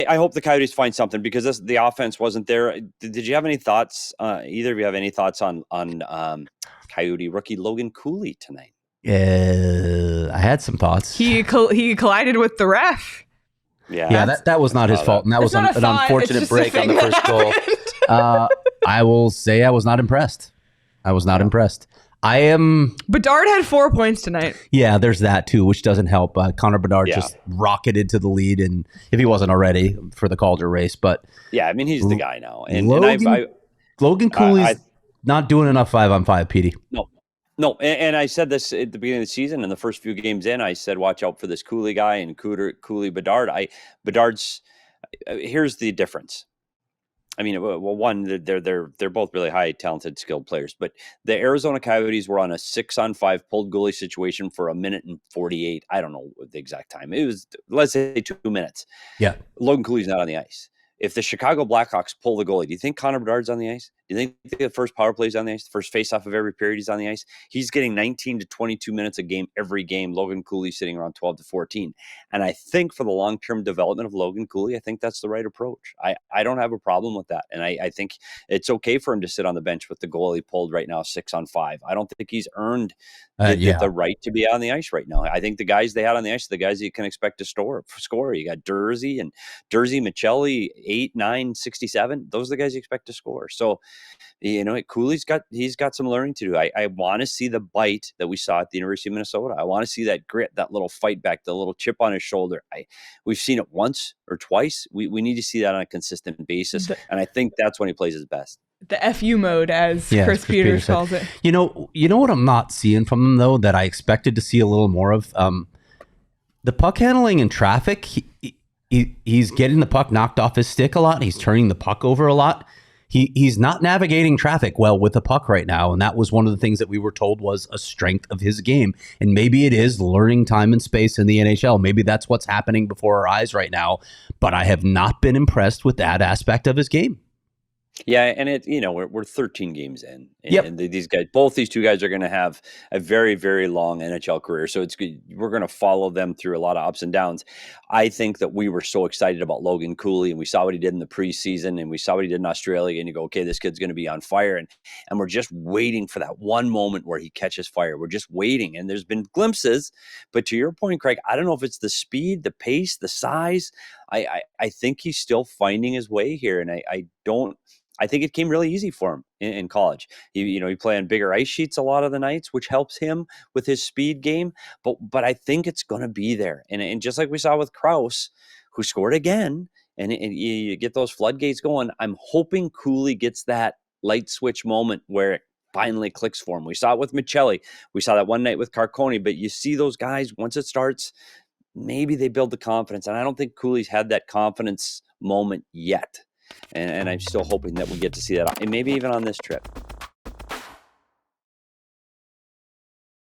I hope the Coyotes find something because the offense wasn't there. Did you have any thoughts? Either of you have any thoughts on Coyote rookie Logan Cooley tonight? I had some thoughts. He collided with the ref. Yeah, that was not his fault, and that was an unfortunate break on the first goal. I will say I was not impressed. Bedard had 4 points tonight. Yeah, there's that too, which doesn't help. Connor Bedard just rocketed to the lead, and if he wasn't already for the Calder race, but yeah, I mean he's the guy now. And Logan Cooley's not doing enough 5-on-5, Petey. No, and I said this at the beginning of the season, and the first few games in, I said, watch out for this Cooley guy and Cooley Bedard. Bedard's here's the difference. I mean, well, one, they're both really high, talented, skilled players. But the Arizona Coyotes were on a 6-on-5 pulled goalie situation for 1:48. I don't know the exact time. It was, let's say, 2 minutes. Yeah. Logan Cooley's not on the ice. If the Chicago Blackhawks pull the goalie, do you think Connor Bedard's on the ice? Do you think the first power play is on the ice? The first face-off of every period he's on the ice? He's getting 19 to 22 minutes a game every game. Logan Cooley sitting around 12 to 14. And I think for the long-term development of Logan Cooley, I think that's the right approach. I don't have a problem with that. And I think it's okay for him to sit on the bench with the goalie pulled right now 6-on-5. I don't think he's earned the right to be on the ice right now. I think the guys they had on the ice are the guys you can expect to score. You got Dursey, Michelli, 8, 9, 67. Those are the guys you expect to score. So, Cooley's got some learning to do. I want to see the bite that we saw at the University of Minnesota. I want to see that grit, that little fight back, the little chip on his shoulder. We've seen it once or twice. We need to see that on a consistent basis. And I think that's when he plays his best. The FU mode, as Chris Peters calls it. You know what I'm not seeing from him, though, that I expected to see a little more of? The puck handling in traffic. He's getting the puck knocked off his stick a lot. He's turning the puck over a lot. He's not navigating traffic well with the puck right now, and that was one of the things that we were told was a strength of his game. And maybe it is learning time and space in the NHL. Maybe that's what's happening before our eyes right now. But I have not been impressed with that aspect of his game. Yeah, and we're 13 games in, and these guys, both these two guys, are going to have a very, very long NHL career. So it's good. We're going to follow them through a lot of ups and downs. I think that we were so excited about Logan Cooley, and we saw what he did in the preseason, and we saw what he did in Australia, and you go, okay, this kid's going to be on fire, and we're just waiting for that one moment where he catches fire. We're just waiting, and there's been glimpses, but to your point, Craig, I don't know if it's the speed, the pace, the size. I think he's still finding his way here, and I think it came really easy for him in college. He play on bigger ice sheets a lot of the nights, which helps him with his speed game. But I think it's going to be there. And just like we saw with Krause, who scored again, and you get those floodgates going, I'm hoping Cooley gets that light switch moment where it finally clicks for him. We saw it with Michelli. We saw that one night with Carconi. But you see those guys, once it starts, maybe they build the confidence. And I don't think Cooley's had that confidence moment yet. And I'm still hoping that we get to see that, and maybe even on this trip.